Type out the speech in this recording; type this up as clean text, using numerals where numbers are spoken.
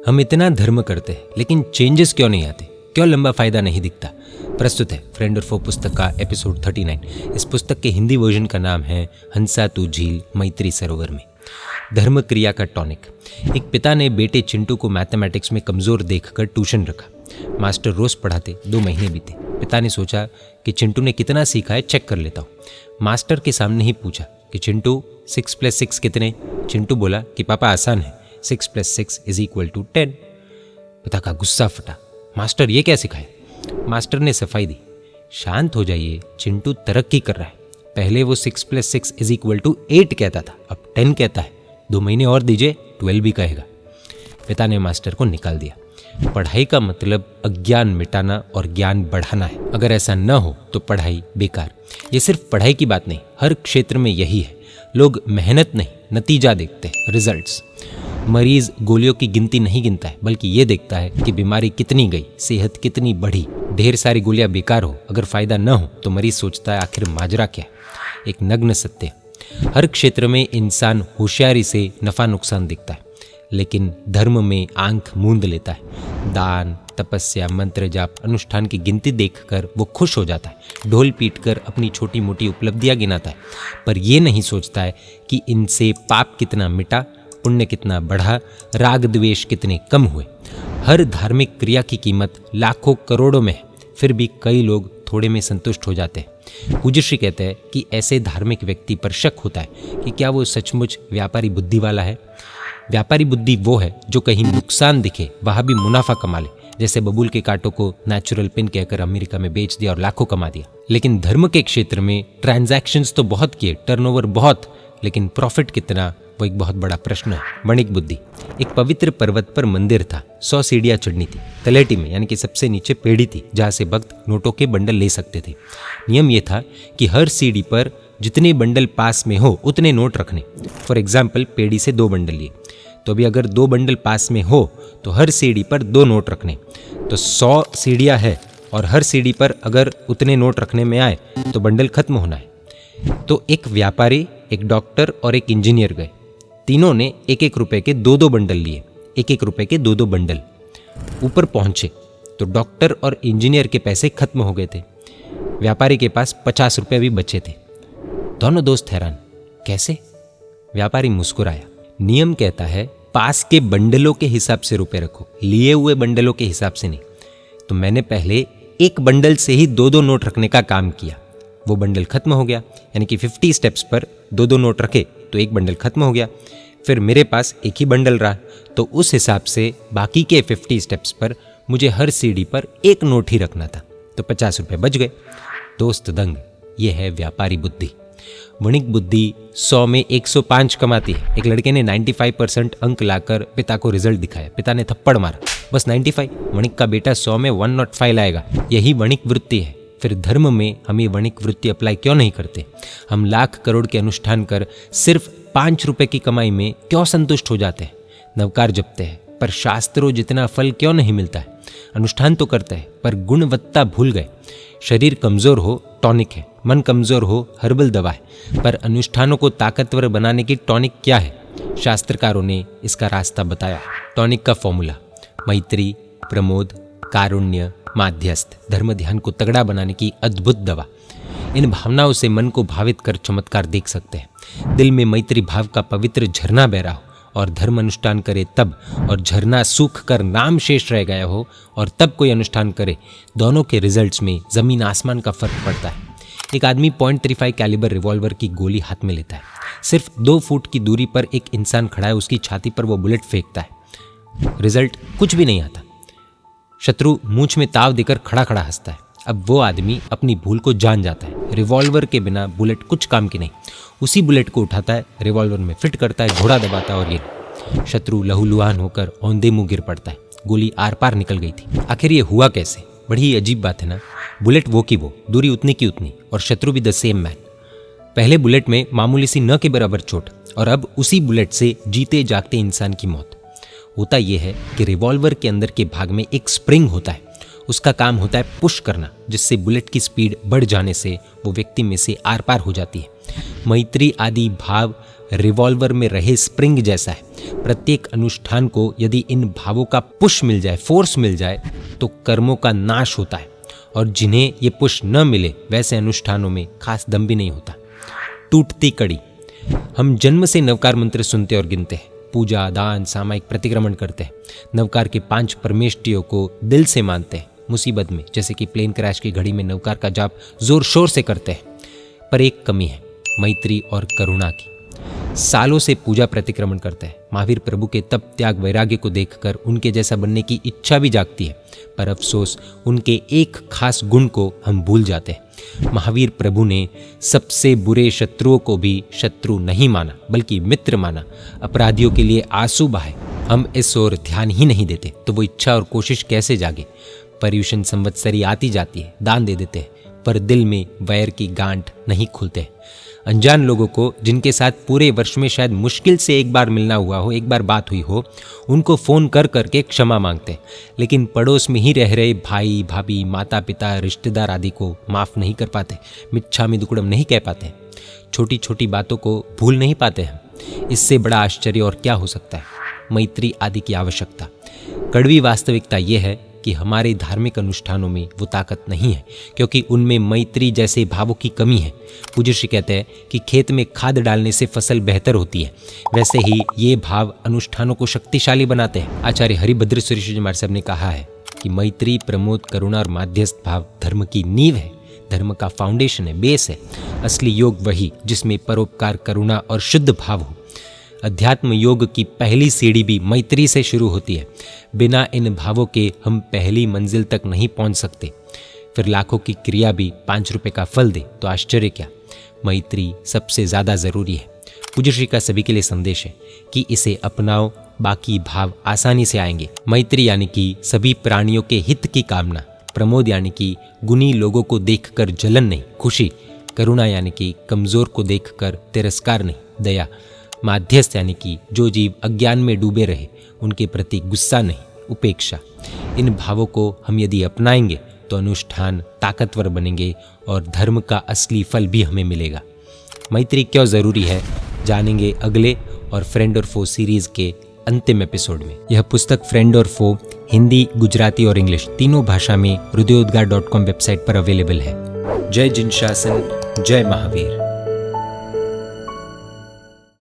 हम इतना धर्म करते हैं लेकिन चेंजेस क्यों नहीं आते, क्यों लंबा फायदा नहीं दिखता। प्रस्तुत है फ्रेंड और फो पुस्तक का एपिसोड 39। इस पुस्तक के हिंदी वर्जन का नाम है हंसा तू झील मैत्री सरोवर में। धर्म क्रिया का टॉनिक। एक पिता ने बेटे चिंटू को मैथमेटिक्स में कमज़ोर देखकर ट्यूशन रखा। मास्टर रोज़ पढ़ाते, 2 महीने बीते। पिता ने सोचा कि चिंटू ने कितना सीखा है चेक कर लेता हूँ। मास्टर के सामने ही पूछा कि चिंटू 6 + 6 कितने। चिंटू बोला कि पापा आसान है, 6 + 6 = 10। पिता का गुस्सा फटा। मास्टर ये क्या सिखाया। मास्टर ने सफाई दी, शांत हो जाइए, चिंटू तरक्की कर रहा है। पहले वो 6 + 6 = 8 कहता था, अब 10 कहता है। 2 महीने और दीजिए, 12 भी कहेगा। पिता ने मास्टर को निकाल दिया। पढ़ाई का मतलब अज्ञान मिटाना और ज्ञान बढ़ाना है। अगर ऐसा न हो तो पढ़ाई बेकार। ये सिर्फ पढ़ाई की बात नहीं, हर क्षेत्र में यही है। लोग मेहनत नहीं, नतीजा देखते हैं, रिजल्ट्स। मरीज गोलियों की गिनती नहीं गिनता है, बल्कि ये देखता है कि बीमारी कितनी गई, सेहत कितनी बढ़ी। ढेर सारी गोलियां बेकार हो, अगर फायदा न हो तो मरीज सोचता है आखिर माजरा क्या है। एक नग्न सत्य, हर क्षेत्र में इंसान होशियारी से नफा नुकसान देखता है, लेकिन धर्म में आंख मूंद लेता है। दान, तपस्या, मंत्र जाप, अनुष्ठान की गिनती देखकर वो खुश हो जाता है, ढोल पीटकर अपनी छोटी मोटी उपलब्धियां गिनाता है, पर ये नहीं सोचता है कि इनसे पाप कितना मिटा, पुण्य कितना बढ़ा, राग द्वेष कितने कम हुए। हर धार्मिक क्रिया की कीमत लाखों करोड़ों में है, फिर भी कई लोग थोड़े में संतुष्ट हो जाते हैं। पूज्यश्री कहते हैं कि ऐसे धार्मिक व्यक्ति पर शक होता है कि क्या वो सचमुच व्यापारी बुद्धि वाला है। व्यापारी बुद्धि वो है जो कहीं नुकसान दिखे वहाँ भी मुनाफा कमा ले, जैसे बबूल के कांटों को नेचुरल पिन कहकर अमेरिका में बेच दिया और लाखों कमा दिया। लेकिन धर्म के क्षेत्र में ट्रांजैक्शंस तो बहुत किए, टर्नओवर बहुत, लेकिन प्रॉफिट कितना, वो एक बहुत बड़ा प्रश्न है। वणिक बुद्धि। एक पवित्र पर्वत पर मंदिर था, 100 सीढ़ियाँ चढ़नी थी। तलेटी में यानी कि सबसे नीचे पेड़ी थी जहाँ से भक्त नोटों के बंडल ले सकते थे। नियम ये था कि हर सीढ़ी पर जितने बंडल पास में हो उतने नोट रखने। फॉर एग्जाम्पल, पेड़ी से 2 बंडल लिए, तो अभी अगर 2 बंडल पास में हो तो हर सीढ़ी पर 2 नोट रखने। तो 100 सीढ़ियाँ है और हर सीढ़ी पर अगर उतने नोट रखने में आए तो बंडल खत्म होना है। तो एक व्यापारी, एक डॉक्टर और एक इंजीनियर गए। तीनों ने 1-1 रुपए के 2-2 बंडल लिए, 1-1 रुपए के 2-2 बंडल। ऊपर पहुंचे तो डॉक्टर और इंजीनियर के पैसे खत्म हो गए थे, व्यापारी के पास 50 रुपए भी बचे थे। दोनों दोस्त हैरान, कैसे? व्यापारी मुस्कुराया। नियम कहता है पास के बंडलों के हिसाब से रुपए रखो, लिए हुए बंडलों के हिसाब से नहीं। तो मैंने पहले एक बंडल से ही 2-2 नोट रखने का काम किया, वो बंडल खत्म हो गया, यानी कि 50 स्टेप्स पर 2-2 नोट रखे तो एक बंडल खत्म हो गया। फिर मेरे पास एक ही बंडल रहा, तो उस हिसाब से बाकी के 50 स्टेप्स पर मुझे हर सीढ़ी पर 1 नोट ही रखना था, तो 50 रुपए बच गए। दोस्त दंग, ये है व्यापारी बुद्धि। वणिक बुद्धि 100 में 105 कमाती है। एक लड़के ने 95% अंक लाकर पिता को रिजल्ट दिखाया, पिता ने थप्पड़ मारा, बस 95। वणिक का बेटा 100 में 105 लाएगा। यही वणिक वृत्ति है। फिर धर्म में हम ये वणिक वृत्ति अप्लाई क्यों नहीं करते? हम लाख करोड़ के अनुष्ठान कर सिर्फ 5 रुपए की कमाई में क्यों संतुष्ट हो जाते हैं? नवकार जपते हैं पर शास्त्रों जितना फल क्यों नहीं मिलता है? अनुष्ठान तो करते हैं पर गुणवत्ता भूल गए। शरीर कमजोर हो टॉनिक है, मन कमजोर हो हर्बल दवा है, पर अनुष्ठानों को ताकतवर बनाने की टॉनिक क्या है? शास्त्रकारों ने इसका रास्ता बताया। टॉनिक का फॉर्मूला: मैत्री, प्रमोद, कारुण्य, माध्यस्थ। धर्म ध्यान को तगड़ा बनाने की अद्भुत दवा। इन भावनाओं से मन को भावित कर चमत्कार देख सकते हैं। दिल में मैत्री भाव का पवित्र झरना बह रहा हो और धर्म अनुष्ठान करे तब, और झरना सूख कर नाम शेष रह गया हो और तब कोई अनुष्ठान करे, दोनों के रिजल्ट्स में जमीन आसमान का फर्क पड़ता है। एक आदमी .35 कैलिबर रिवॉल्वर की गोली हाथ में लेता है। सिर्फ 2 फुट की दूरी पर एक इंसान खड़ा है, उसकी छाती पर वो बुलेट फेंकता है, रिजल्ट कुछ भी नहीं आता। शत्रु मूंछ में ताव देकर खड़ा खड़ा हंसता है। अब वो आदमी अपनी भूल को जान जाता है, रिवॉल्वर के बिना बुलेट कुछ काम की नहीं। उसी बुलेट को उठाता है, रिवॉल्वर में फिट करता है, घोड़ा दबाता है और ये शत्रु लहूलुहान होकर औंधे मुंह गिर पड़ता है। गोली आर पार निकल गई थी। आखिर ये हुआ कैसे? बड़ी अजीब बात है ना। बुलेट वो की वो, दूरी उतनी की उतनी, और शत्रु भी द सेम मैन। पहले बुलेट में मामूली सी न के बराबर चोट, और अब उसी बुलेट से जीते जागते इंसान की मौत। होता यह है कि रिवॉल्वर के अंदर के भाग में एक स्प्रिंग होता है, उसका काम होता है पुश करना, जिससे बुलेट की स्पीड बढ़ जाने से वो व्यक्ति में से आर पार हो जाती है। मैत्री आदि भाव रिवॉल्वर में रहे स्प्रिंग जैसा है, प्रत्येक अनुष्ठान को यदि इन भावों का पुश मिल जाए, फोर्स मिल जाए, तो कर्मों का नाश होता है, और जिन्हें ये पुश न मिले वैसे अनुष्ठानों में खास दम भी नहीं होता। टूटती कड़ी। हम जन्म से नवकार मंत्र सुनते और गिनते हैं, पूजा, दान, सामायिक प्रतिक्रमण करते हैं, नवकार के 5 परमेष्टियों को दिल से मानते हैं। मुसीबत में, जैसे कि प्लेन क्रैश की घड़ी में नवकार का जाप जोर शोर से करते हैं। पर एक कमी है, मैत्री और करुणा की। सालों से पूजा प्रतिक्रमण करते हैं, महावीर प्रभु के तप, त्याग, वैराग्य को देखकर उनके जैसा बनने की इच्छा भी जागती है, पर अफसोस उनके एक खास गुण को हम भूल जाते हैं। महावीर प्रभु ने सबसे बुरे शत्रुओं को भी शत्रु नहीं माना, बल्कि मित्र माना। अपराधियों के लिए आंसू बहाए। हम इस ओर ध्यान ही नहीं देते तो वो इच्छा और कोशिश कैसे जागे। पर्युषण संवत्सरी आती जाती है, दान दे देते हैं, पर दिल में वैर की गांठ नहीं खुलते। अनजान लोगों को, जिनके साथ पूरे वर्ष में शायद मुश्किल से एक बार मिलना हुआ हो, एक बार बात हुई हो, उनको फ़ोन कर करके क्षमा मांगते हैं, लेकिन पड़ोस में ही रह रहे भाई, भाभी, माता पिता, रिश्तेदार आदि को माफ़ नहीं कर पाते, मिच्छामि दुक्कडम नहीं कह पाते, छोटी छोटी बातों को भूल नहीं पाते हैं। इससे बड़ा आश्चर्य और क्या हो सकता है। मैत्री आदि की आवश्यकता। कड़वी वास्तविकता यह है कि हमारे धार्मिक अनुष्ठानों में वो ताकत नहीं है, क्योंकि उनमें मैत्री जैसे भावों की कमी है। पूज्य श्री कहते हैं कि खेत में खाद डालने से फसल बेहतर होती है, वैसे ही ये भाव अनुष्ठानों को शक्तिशाली बनाते हैं। आचार्य हरिभद्र सुरेश जी महाराज साहब ने कहा है कि मैत्री, प्रमोद, करुणा और माध्यस्थ भाव धर्म की नींव है, धर्म का फाउंडेशन है, बेस है। असली योग वही जिसमें परोपकार, करुणा और शुद्ध भाव हो। अध्यात्म योग की पहली सीढ़ी भी मैत्री से शुरू होती है। बिना इन भावों के हम पहली मंजिल तक नहीं पहुंच सकते। फिर लाखों की क्रिया भी 5 रुपए का फल दे तो आश्चर्य क्या। मैत्री सबसे ज़्यादा ज़रूरी है। पूज्य श्री का सभी के लिए संदेश है कि इसे अपनाओ, बाकी भाव आसानी से आएंगे। मैत्री यानी कि सभी प्राणियों के हित की कामना। प्रमोद यानी कि गुणी लोगों को देखकर जलन नहीं, खुशी। करुणा यानी कि कमज़ोर को देखकर तिरस्कार नहीं, दया। माध्यस्थ यानी कि जो जीव अज्ञान में डूबे रहे उनके प्रति गुस्सा नहीं, उपेक्षा। इन भावों को हम यदि अपनाएंगे तो अनुष्ठान ताकतवर बनेंगे और धर्म का असली फल भी हमें मिलेगा। मैत्री क्यों ज़रूरी है जानेंगे अगले और फ्रेंड और फो सीरीज़ के अंतिम एपिसोड में। यह पुस्तक फ्रेंड और फो हिंदी, गुजराती और इंग्लिश तीनों भाषा में हृदयोद्गार.com वेबसाइट पर अवेलेबल है। जय जिनशासन, जय महावीर।